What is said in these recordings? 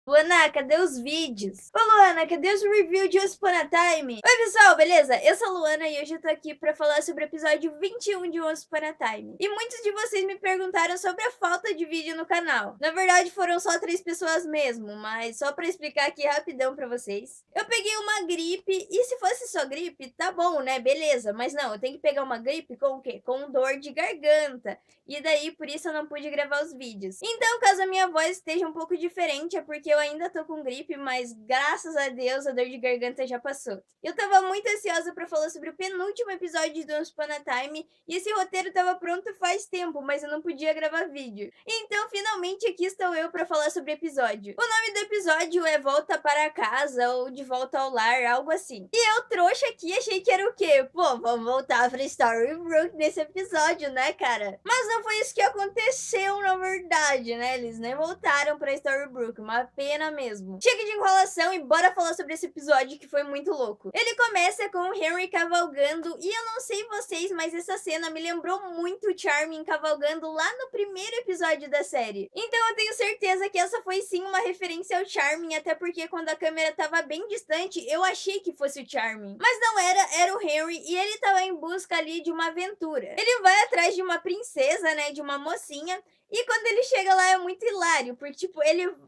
Luana, cadê os vídeos? Ô Luana, cadê os reviews de Once Upon a Time? Oi pessoal, beleza? Eu sou a Luana e hoje eu tô aqui pra falar sobre o episódio 21 de Once Upon a Time. E muitos de vocês me perguntaram sobre a falta de vídeo no canal. Na verdade foram só 3 pessoas mesmo, mas só pra explicar aqui rapidão pra vocês. Eu peguei uma gripe e se fosse só gripe, tá bom, né? Beleza, mas não, eu tenho que pegar uma gripe com o quê? Com dor de garganta. E daí, por isso eu não pude gravar os vídeos. Então, caso a minha voz esteja um pouco diferente, é porque eu ainda tô com gripe, mas graças a Deus a dor de garganta já passou. Eu tava muito ansiosa pra falar sobre o penúltimo episódio do Once Upon a Time, e esse roteiro tava pronto faz tempo, mas eu não podia gravar vídeo. Então, finalmente aqui estou eu pra falar sobre o episódio. O nome do episódio é Volta para Casa, ou De Volta ao Lar, algo assim. E eu, trouxa aqui, achei que era o quê? Pô, vamos voltar pra Storybrooke nesse episódio, né, cara? Mas não foi isso que aconteceu, na verdade, né? Eles nem voltaram pra Storybrooke, uma pena mesmo. Chega de enrolação e bora falar sobre esse episódio que foi muito louco. Ele começa com o Henry cavalgando e eu não sei vocês, mas essa cena me lembrou muito o Charming cavalgando lá no primeiro episódio da série. Então eu tenho certeza que essa foi sim uma referência ao Charming, até porque quando a câmera tava bem distante, eu achei que fosse o Charming. Mas não era, era o Henry e ele tava em busca ali de uma aventura. Ele vai atrás de uma princesa, né, de uma mocinha, e quando ele chega lá é muito hilário, porque, tipo,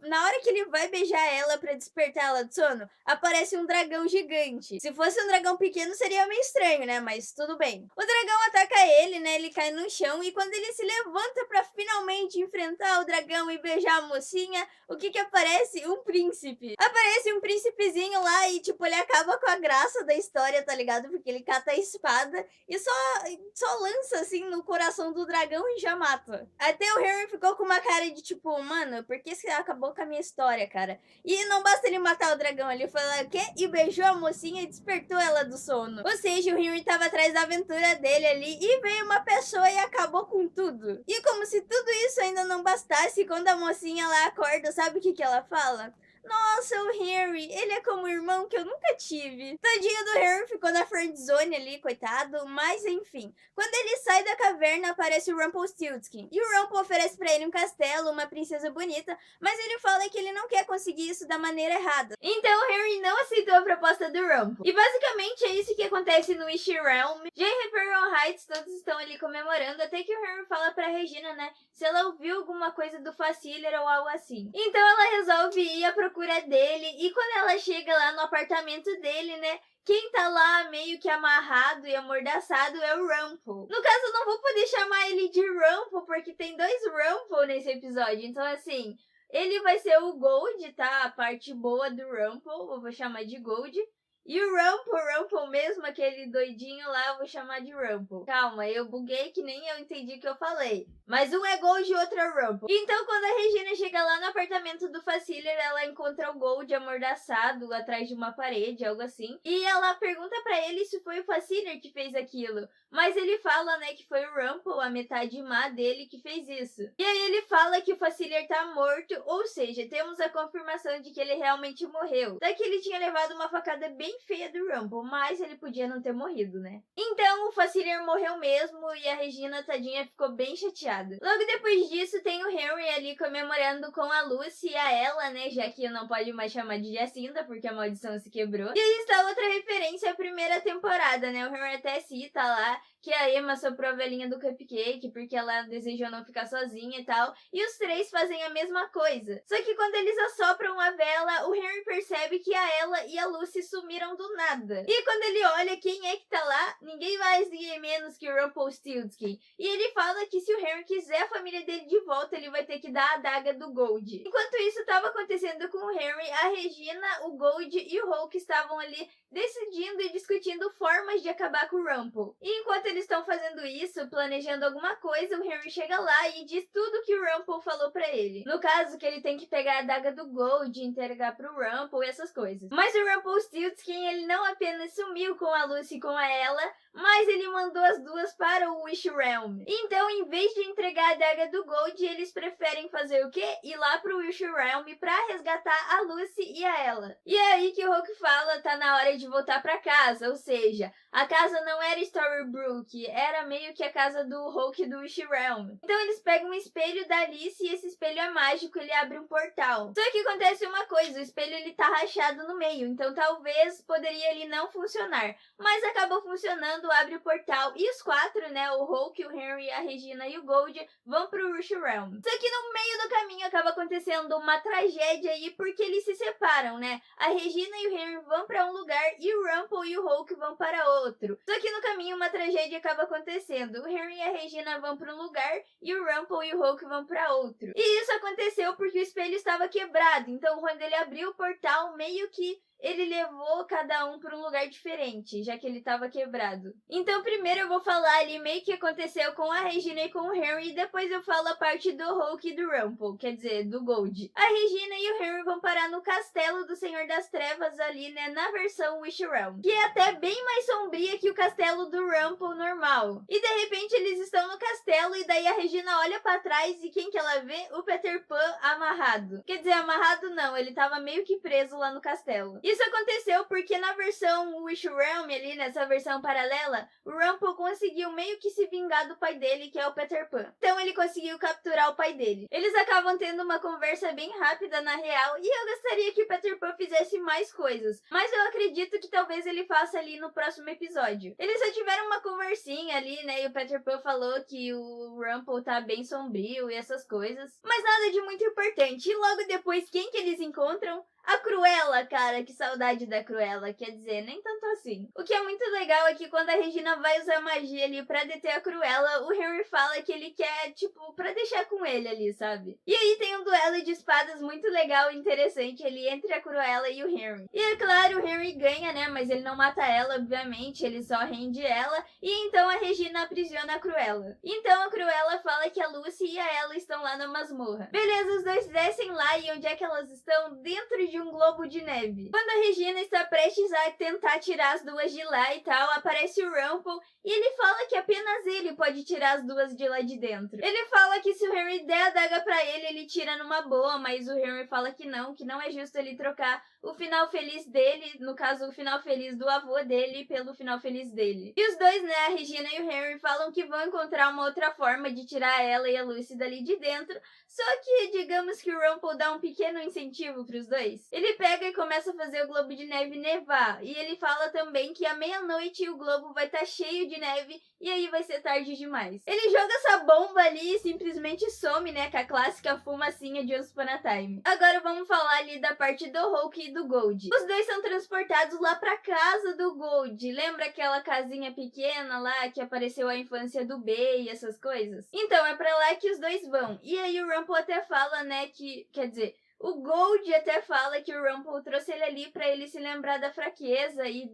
na hora que ele vai beijar ela pra despertar ela do sono, aparece um dragão gigante. Se fosse um dragão pequeno seria meio estranho, né, mas tudo bem. O dragão ataca ele, né, ele cai no chão, e quando ele se levanta pra finalmente enfrentar o dragão e beijar a mocinha, o que que aparece? Um príncipe. Aparece um príncipezinho lá e, tipo, ele acaba com a graça da história, tá ligado? Porque ele cata a espada e só lança assim no coração do dragão e já mata. Até o Harry ficou com uma cara de tipo, mano, por que você acabou com a minha história, cara? E não basta ele matar o dragão, ele foi lá o quê? E beijou a mocinha e despertou ela do sono. Ou seja, o Henry tava atrás da aventura dele ali e veio uma pessoa e acabou com tudo. E como se tudo isso ainda não bastasse, quando a mocinha lá acorda, sabe o que que ela fala? Nossa, o Harry, ele é como o irmão que eu nunca tive. Tadinho do Harry ficou na friendzone ali, coitado, mas enfim. Quando ele sai da caverna, aparece o Rumpelstiltskin. E o Rumple oferece pra ele um castelo, uma princesa bonita, mas ele fala que ele não quer conseguir isso da maneira errada. Então o Harry não aceitou a proposta do Rumple. E basicamente é isso que acontece no Wish Realm. Já em Riverrun Heights, todos estão ali comemorando, até que o Harry fala pra Regina, né, se ela ouviu alguma coisa do Facilier ou algo assim. Então ela resolve ir à procura dele, e quando ela chega lá no apartamento dele, né, quem tá lá meio que amarrado e amordaçado é o Rumple. No caso, eu não vou poder chamar ele de Rumple, porque tem 2 Rumple nesse episódio. Então, assim, ele vai ser o Gold, tá? A parte boa do Rumple, eu vou chamar de Gold. E o Rumple mesmo, aquele doidinho lá, eu vou chamar de Rumple. Calma, eu buguei que nem eu entendi o que eu falei. Mas um é Gold e o outro é Rumple. Então, quando a Regina chega lá no apartamento do Facilier, ela encontra o Gold amordaçado atrás de uma parede, algo assim. E ela pergunta pra ele se foi o Facilier que fez aquilo. Mas ele fala, né, que foi o Rumple, a metade má dele, que fez isso. E aí ele fala que o Facilier tá morto, ou seja, temos a confirmação de que ele realmente morreu. Daqui ele tinha levado uma facada bem feia do Rumple, mas ele podia não ter morrido, né? Então o Facilier morreu mesmo e a Regina, tadinha, ficou bem chateada. Logo depois disso tem o Henry ali comemorando com a Lucy e a Ella, né, já que não pode mais chamar de Jacinda porque a maldição se quebrou. E aí está outra referência à primeira temporada, né? O Henry até cita lá que a Emma soprou a velhinha do cupcake porque ela desejou não ficar sozinha e tal. E os 3 fazem a mesma coisa. Só que quando eles assopram a vela, o Henry percebe que a Ella e a Lucy sumiram do nada. E quando ele olha quem é que tá lá, ninguém mais, ninguém menos que o Rumpelstiltskin. E ele fala que se o Henry quiser a família dele de volta, ele vai ter que dar a adaga do Gold. Enquanto isso estava acontecendo com o Henry, a Regina, o Gold e o Hulk estavam ali decidindo e discutindo formas de acabar com o Rumple. E enquanto eles estão fazendo isso, planejando alguma coisa, o Henry chega lá e diz tudo que o Rumple falou pra ele. No caso, que ele tem que pegar a adaga do Gold e entregar pro Rumple e essas coisas. Mas o Rumpelstiltskin, ele não apenas sumiu com a Lucy e com a Ella, mas ele mandou as duas para o Wish Realm. Então, em vez de entregar a adaga do Gold, eles preferem fazer o quê? Ir lá pro Wish Realm pra resgatar a Lucy e a Ella. E é aí que o Hulk fala, tá na hora de voltar pra casa, ou seja, A casa não era Storybrooke, era meio que a casa do Hulk do Wish Realm. Então eles pegam um espelho da Alice e esse espelho é mágico, ele abre um portal. Só que acontece uma coisa, o espelho ele tá rachado no meio, então talvez poderia ele não funcionar. Mas acabou funcionando, abre o portal e os quatro, né, o Hulk, o Henry, a Regina e o Gold vão pro Wish Realm. Só que no meio do caminho acaba acontecendo uma tragédia aí porque eles se separam, né? A Regina e o Henry vão pra um lugar e o Rumple e o Hulk vão para outro. Só que no caminho uma tragédia acaba acontecendo. O Henry e a Regina vão para um lugar e o Rumple e o Hulk vão para outro. E isso aconteceu porque o espelho estava quebrado. Então quando ele abriu o portal, meio que ele levou cada um para um lugar diferente, já que ele estava quebrado. Então primeiro eu vou falar ali meio que aconteceu com a Regina e com o Henry, e depois eu falo a parte do Hulk e do Rumple, quer dizer, do Gold. A Regina e o Henry vão parar no castelo do Senhor das Trevas ali, né, na versão Wish Realm, que é até bem mais sombria que o castelo do Rumple normal. E de repente eles estão no castelo e daí a Regina olha para trás e quem que ela vê? O Peter Pan amarrado. Quer dizer, amarrado não, ele tava meio que preso lá no castelo. Isso aconteceu porque na versão Wish Realm, ali nessa versão paralela, o Rumple conseguiu meio que se vingar do pai dele, que é o Peter Pan. Então ele conseguiu capturar o pai dele. Eles acabam tendo uma conversa bem rápida na real, e eu gostaria que o Peter Pan fizesse mais coisas, mas eu acredito que talvez ele faça ali no próximo episódio. Eles só tiveram uma conversinha ali, né, e o Peter Pan falou que o Rumple tá bem sombrio e essas coisas, mas nada de muito importante. E logo depois, quem que eles encontram? A Cruella, cara, que saudade da Cruella, quer dizer, nem tanto assim. O que é muito legal é que quando a Regina vai usar magia ali pra deter a Cruella, o Henry fala que ele quer, tipo, pra deixar com ele ali, sabe? E aí tem um duelo de espadas muito legal e interessante ali entre a Cruella e o Henry. E é claro, o Henry ganha, né, mas ele não mata ela, obviamente, ele só rende ela, e então a Regina aprisiona a Cruella. Então a Cruella fala que a Lucy e a Ella estão lá na masmorra. Beleza, os dois descem lá e onde é que elas estão? Dentro de um globo de neve. Quando a Regina está prestes a tentar tirar as duas de lá e tal, aparece o Rumple e ele fala que apenas ele pode tirar as duas de lá de dentro. Ele fala que se o Henry der a daga pra ele, ele tira numa boa, mas o Henry fala que não é justo ele trocar o final feliz dele, no caso o final feliz do avô dele, pelo final feliz dele. E os dois, né, a Regina e o Henry, falam que vão encontrar uma outra forma de tirar ela e a Lucy dali de dentro, só que digamos que o Rumple dá um pequeno incentivo pros dois. Ele pega e começa a fazer o globo de neve nevar, e ele fala também que à meia-noite o globo vai estar cheio de neve e aí vai ser tarde demais. Ele joga essa bomba ali e simplesmente some, né, com a clássica fumacinha de Once Upon a Time. Agora vamos falar ali da parte do Hulk e do Gold. Os dois são transportados lá pra casa do Gold. Lembra aquela casinha pequena lá que apareceu a infância do B e essas coisas? Então, é pra lá que os dois vão. E aí o Rumple até fala, né, que... Quer dizer... O Gold até fala que o Rumple trouxe ele ali pra ele se lembrar da fraqueza e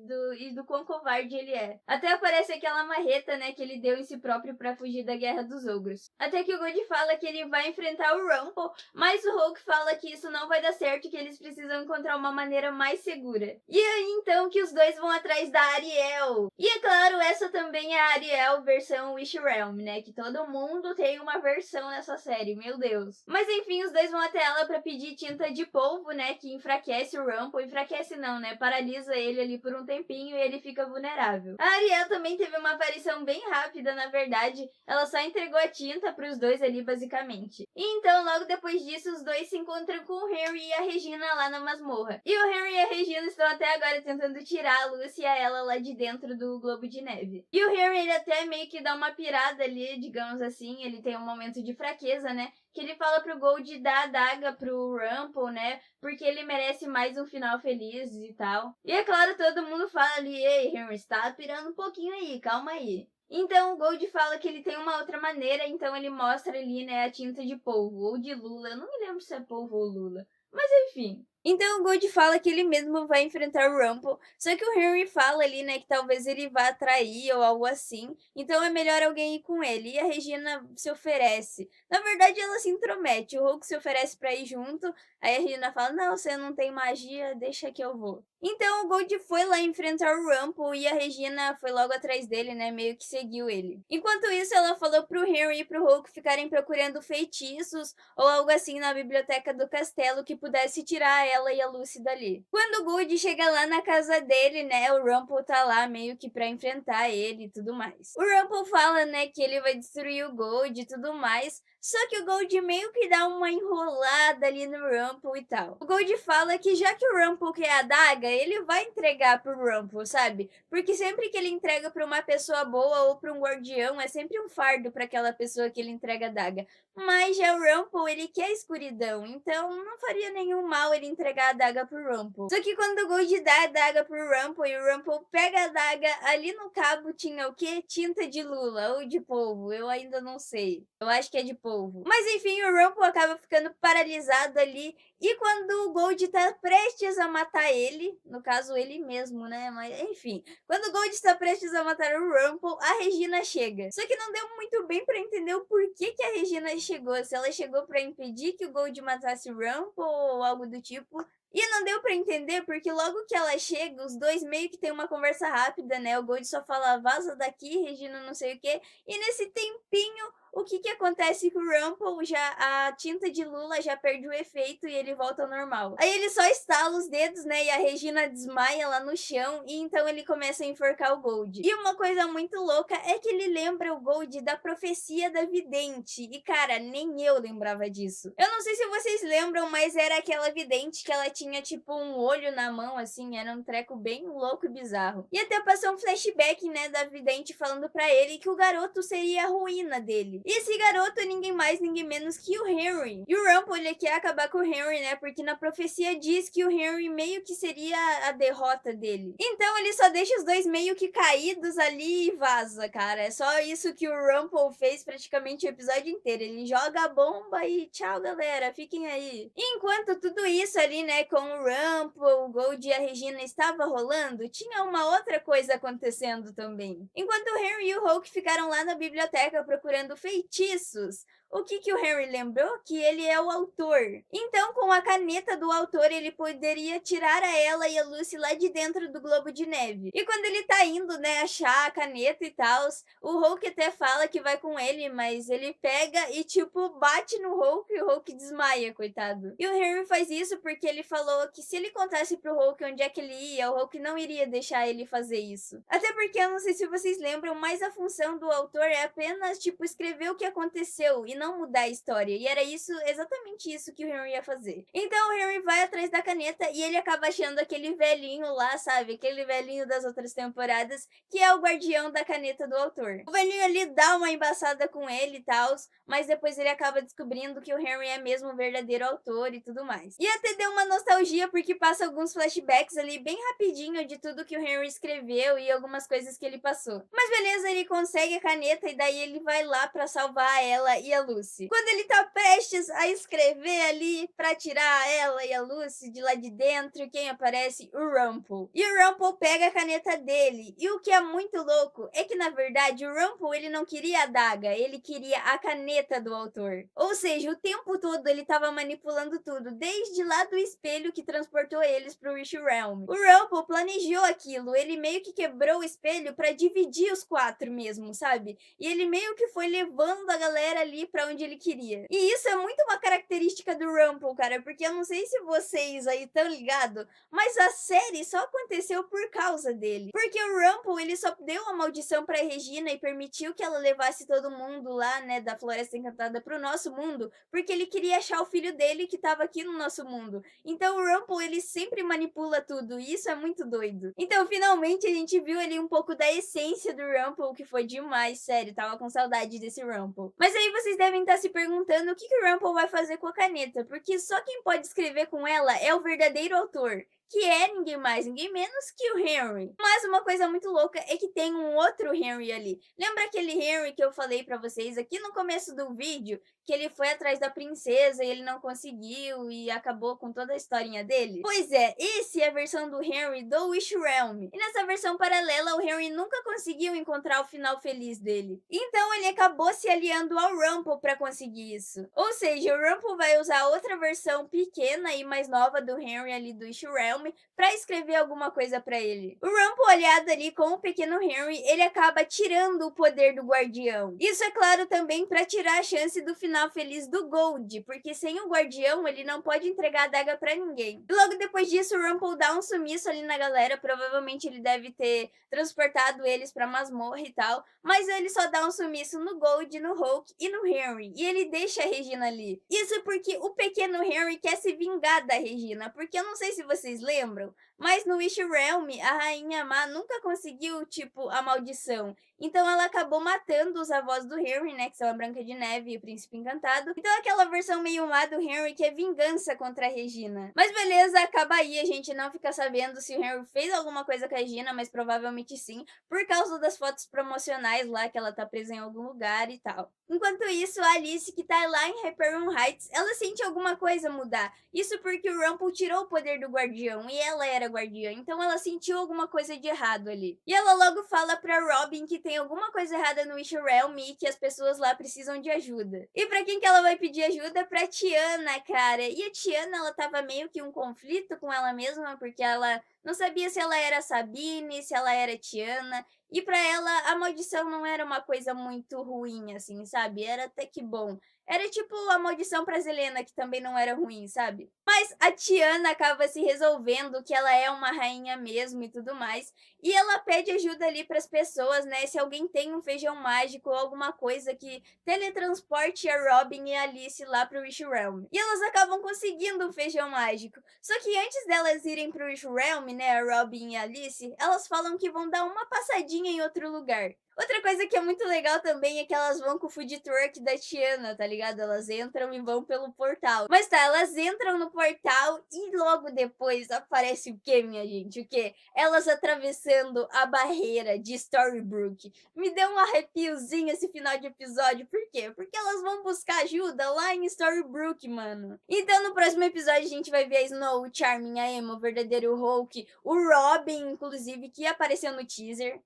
do quão covarde ele é. Até aparece aquela marreta, né, que ele deu em si próprio pra fugir da Guerra dos Ogros. Até que o Gold fala que ele vai enfrentar o Rumple, mas o Hulk fala que isso não vai dar certo, que eles precisam encontrar uma maneira mais segura. E aí então que os dois vão atrás da Ariel. E é claro, essa também é a Ariel versão Wish Realm, né, que todo mundo tem uma versão nessa série, meu Deus. Mas enfim, os dois vão até ela pra pedir tinta de polvo, né, que enfraquece o Rumple. Enfraquece não, né, paralisa ele ali por um tempinho e ele fica vulnerável. A Ariel também teve uma aparição bem rápida, na verdade, ela só entregou a tinta pros dois ali, basicamente. E então, logo depois disso, os dois se encontram com o Henry e a Regina lá na masmorra. E o Henry e a Regina estão até agora tentando tirar a Lucy e a ela lá de dentro do globo de neve. E o Henry, ele até meio que dá uma pirada ali, digamos assim, ele tem um momento de fraqueza, né, que ele fala pro Gold dar a daga pro Rumple, né? Porque ele merece mais um final feliz e tal. E é claro, todo mundo fala ali, ei, Henry, você tá pirando um pouquinho aí, calma aí. Então o Gold fala que ele tem uma outra maneira, então ele mostra ali, né, a tinta de polvo, ou de lula. Eu não me lembro se é polvo ou lula. Mas enfim. Então o Gold fala que ele mesmo vai enfrentar o Rumple, só que o Henry fala ali, né, que talvez ele vá atrair ou algo assim, então é melhor alguém ir com ele, e a Regina se oferece. Na verdade ela se intromete, o Hulk se oferece pra ir junto, aí a Regina fala, não, você não tem magia, deixa que eu vou. Então o Gold foi lá enfrentar o Rumple e a Regina foi logo atrás dele, né, meio que seguiu ele. Enquanto isso ela falou pro Henry e pro Hulk ficarem procurando feitiços ou algo assim na biblioteca do castelo que pudesse tirar ela e a Lucy dali. Quando o Gold chega lá na casa dele, né, o Rumple tá lá meio que pra enfrentar ele e tudo mais. O Rumple fala, né, que ele vai destruir o Gold e tudo mais, só que o Gold meio que dá uma enrolada ali no Rumple e tal. O Gold fala que já que o Rumple quer a adaga, ele vai entregar pro Rumple, sabe? Porque sempre que ele entrega pra uma pessoa boa ou pra um guardião, é sempre um fardo pra aquela pessoa que ele entrega a adaga. Mas já o Rumple, ele quer escuridão, então não faria nenhum mal ele entregar a adaga pro Rumple. Só que quando o Gold dá a adaga pro Rumple e o Rumple pega a adaga, ali no cabo tinha o quê? Tinta de lula ou de polvo, eu ainda não sei. Eu acho que é de polvo. Mas enfim, o Rumple acaba ficando paralisado ali. E quando o Gold tá prestes a matar ele, no caso ele mesmo, né? Mas enfim, quando o Gold está prestes a matar o Rumple, a Regina chega. Só que não deu muito bem pra entender o porquê que a Regina chegou. Se ela chegou pra impedir que o Gold matasse o Rumple ou algo do tipo. E não deu pra entender porque logo que ela chega, os dois meio que tem uma conversa rápida, né? O Gold só fala, vaza daqui, Regina não sei o quê. E nesse tempinho, o que que acontece com o Rumple? Já a tinta de lula já perde o efeito e ele volta ao normal. Aí ele só estala os dedos, né? E a Regina desmaia lá no chão e então ele começa a enforcar o Gold. E uma coisa muito louca é que ele lembra o Gold da profecia da vidente. E cara, nem eu lembrava disso. Eu não sei se vocês lembram, mas era aquela vidente que ela tinha tipo um olho na mão, assim, era um treco bem louco e bizarro. E até passou um flashback, né, da vidente falando pra ele que o garoto seria a ruína dele. E esse garoto é ninguém mais, ninguém menos que o Henry. E o Rumple, ele quer acabar com o Henry, né, porque na profecia diz que o Henry meio que seria a derrota dele. Então ele só deixa os dois meio que caídos ali e vaza, cara. É só isso que o Rumple fez praticamente o episódio inteiro. Ele joga a bomba e tchau, galera, fiquem aí. E enquanto tudo isso ali, né, com o Rumple, o Gold e a Regina estava rolando, tinha uma outra coisa acontecendo também. Enquanto o Henry e o Hulk ficaram lá na biblioteca procurando feitiços, o que que o Henry lembrou? Que ele é o autor. Então, com a caneta do autor, ele poderia tirar a ela e a Lucy lá de dentro do globo de neve. E quando ele tá indo, né, achar a caneta e tal, o Hulk até fala que vai com ele, mas ele pega e, tipo, bate no Hulk e o Hulk desmaia, coitado. E o Henry faz isso porque ele falou que se ele contasse pro Hulk onde é que ele ia, o Hulk não iria deixar ele fazer isso. Até porque, eu não sei se vocês lembram, mas a função do autor é apenas, tipo, escrever o que aconteceu e não mudar a história. E era isso, exatamente isso que o Henry ia fazer. Então o Henry vai atrás da caneta e ele acaba achando aquele velhinho lá, sabe? Aquele velhinho das outras temporadas, que é o guardião da caneta do autor. O velhinho ali dá uma embaçada com ele e tal, mas depois ele acaba descobrindo que o Henry é mesmo o verdadeiro autor e tudo mais. E até deu uma nostalgia porque passa alguns flashbacks ali bem rapidinho de tudo que o Henry escreveu e algumas coisas que ele passou. Mas beleza, ele consegue a caneta e daí ele vai lá pra salvar ela e a Lucy. Quando ele tá prestes a escrever ali pra tirar ela e a Lucy de lá de dentro, quem aparece? O Rumple. E o Rumple pega a caneta dele. E o que é muito louco é que, na verdade, o Rumple, ele não queria a adaga, ele queria a caneta do autor. Ou seja, o tempo todo ele tava manipulando tudo, desde lá do espelho que transportou eles pro Wish Realm. O Rumple planejou aquilo, ele meio que quebrou o espelho pra dividir os quatro mesmo, sabe? E ele meio que foi levando a galera ali pra onde ele queria. E isso é muito uma característica do Rumple, cara, porque eu não sei se vocês aí estão ligados, mas a série só aconteceu por causa dele. Porque o Rumple, ele só deu uma maldição pra Regina e permitiu que ela levasse todo mundo lá, né, da Floresta Encantada pro nosso mundo, porque ele queria achar o filho dele que tava aqui no nosso mundo. Então o Rumple, ele sempre manipula tudo, e isso é muito doido. Então, finalmente, a gente viu ali um pouco da essência do Rumple, que foi demais, sério, tava com saudade desse Rumple. Mas aí vocês devem estar se perguntando o que que o Rumple vai fazer com a caneta, porque só quem pode escrever com ela é o verdadeiro autor, que é ninguém mais, ninguém menos que o Henry. Mas uma coisa muito louca é que tem um outro Henry ali. Lembra aquele Henry que eu falei pra vocês aqui no começo do vídeo, que ele foi atrás da princesa e ele não conseguiu e acabou com toda a historinha dele? Pois é, esse é a versão do Henry do Wish Realm. E nessa versão paralela, o Henry nunca conseguiu encontrar o final feliz dele. Então ele acabou se aliando ao Rumple pra conseguir isso. Ou seja, o Rumple vai usar outra versão pequena e mais nova do Henry ali do Wish Realm Realm pra escrever alguma coisa pra ele. O Rumple, aliado ali com o pequeno Henry, ele acaba tirando o poder do guardião. Isso é claro também pra tirar a chance do final feliz do Gold, porque sem o guardião ele não pode entregar a adaga pra ninguém. E logo depois disso o Rumple dá um sumiço ali na galera, provavelmente ele deve ter transportado eles pra masmorra e tal, mas ele só dá um sumiço no Gold, no Hulk e no Henry, e ele deixa a Regina ali. Isso porque o pequeno Henry quer se vingar da Regina, porque eu não sei se vocês lembram, mas no Wish Realm a Rainha Má nunca conseguiu, tipo, a maldição. Então ela acabou matando os avós do Henry, né, que são a Branca de Neve e o Príncipe Encantado. Então aquela versão meio má do Henry que é vingança contra a Regina. Mas beleza, acaba aí, a gente não fica sabendo se o Henry fez alguma coisa com a Regina, mas provavelmente sim, por causa das fotos promocionais lá, que ela tá presa em algum lugar e tal. Enquanto isso, a Alice, que tá lá em Hyperion Heights, ela sente alguma coisa mudar. Isso porque o Rumple tirou o poder do guardião, e ela era guardiã, então ela sentiu alguma coisa de errado ali. E ela logo fala pra Robin que tem alguma coisa errada no Wish Realm e que as pessoas lá precisam de ajuda. E pra quem que ela vai pedir ajuda? Pra Tiana, cara. E a Tiana, ela tava meio que um conflito com ela mesma, porque ela não sabia se ela era Sabine, se ela era Tiana. E pra ela, a maldição não era uma coisa muito ruim, assim, sabe? Era até que bom. Era tipo a maldição pra Zelena, que também não era ruim, sabe? Mas a Tiana acaba se resolvendo que ela é uma rainha mesmo e tudo mais. E ela pede ajuda ali pras pessoas, né? Se alguém tem um feijão mágico ou alguma coisa que teletransporte a Robin e a Alice lá pro Wish Realm. E elas acabam conseguindo um feijão mágico. Só que antes delas irem pro Wish Realm, né, a Robin e a Alice, elas falam que vão dar uma passadinha em outro lugar. Outra coisa que é muito legal também é que elas vão com o food truck da Tiana, tá ligado? Elas entram e vão pelo portal. Mas tá, elas entram no portal e logo depois aparece o quê, minha gente? O quê? Elas atravessando a barreira de Storybrooke. Me deu um arrepiozinho esse final de episódio. Por quê? Porque elas vão buscar ajuda lá em Storybrooke, mano. Então no próximo episódio a gente vai ver a Snow, o Charming, a Emma, o verdadeiro Hulk, o Robin, inclusive, que apareceu no teaser.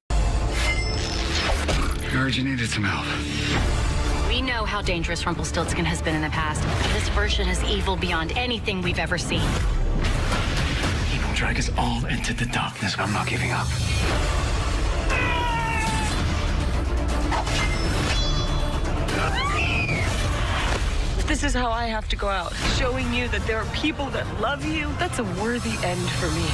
I heard you needed some help. We know how dangerous Rumpelstiltskin has been in the past. This version is evil beyond anything we've ever seen. He will drag us all into the darkness. I'm not giving up. This is how I have to go out, showing you that there are people that love you. That's a worthy end for me.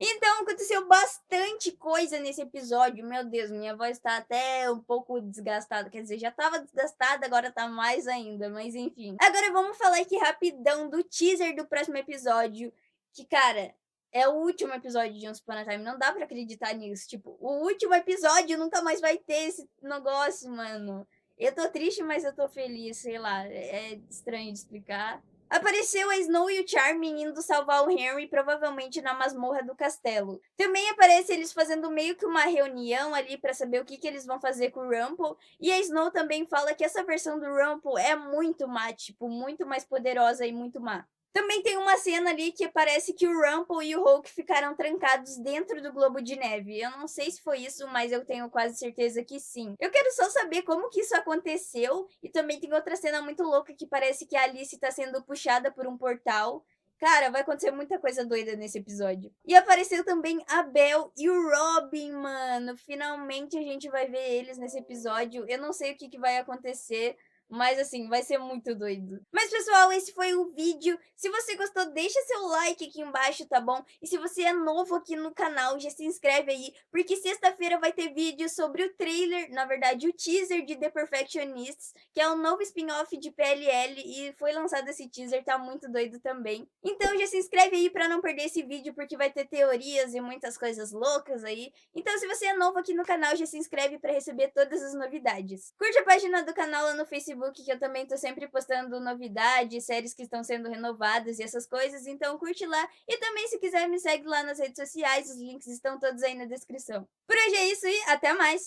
Então aconteceu bastante coisa nesse episódio, meu Deus, minha voz tá até um pouco desgastada, quer dizer, já tava desgastada, agora tá mais ainda, mas enfim. Agora vamos falar aqui rapidão do teaser do próximo episódio, que cara, é o último episódio de Once Upon a Time, não dá pra acreditar nisso, tipo, o último episódio nunca mais vai ter esse negócio, mano. Eu tô triste, mas eu tô feliz, sei lá, é estranho de explicar. Apareceu a Snow e o Charming indo salvar o Henry, provavelmente na masmorra do castelo. Também aparece eles fazendo meio que uma reunião ali pra saber o que eles vão fazer com o Rumple. E a Snow também fala que essa versão do Rumple é muito má, tipo, muito mais poderosa e muito má. Também tem uma cena ali que parece que o Rumple e o Hulk ficaram trancados dentro do globo de neve. Eu não sei se foi isso, mas eu tenho quase certeza que sim. Eu quero só saber como que isso aconteceu. E também tem outra cena muito louca que parece que a Alice tá sendo puxada por um portal. Cara, vai acontecer muita coisa doida nesse episódio. E apareceu também a Belle e o Robin, mano. Finalmente a gente vai ver eles nesse episódio. Eu não sei o que vai acontecer, mas assim, vai ser muito doido. Mas pessoal, esse foi o vídeo. Se você gostou, deixa seu like aqui embaixo, tá bom? E se você é novo aqui no canal, já se inscreve aí, porque sexta-feira vai ter vídeo sobre o trailer, na verdade o teaser de The Perfectionists, que é um novo spin-off de PLL, e foi lançado esse teaser, tá muito doido também. Então já se inscreve aí pra não perder esse vídeo, porque vai ter teorias e muitas coisas loucas aí. Então se você é novo aqui no canal, já se inscreve pra receber todas as novidades. Curte a página do canal lá no Facebook, que eu também tô sempre postando novidades, séries que estão sendo renovadas e essas coisas, então curte lá. E também, se quiser, me segue lá nas redes sociais, os links estão todos aí na descrição. Por hoje é isso e até mais!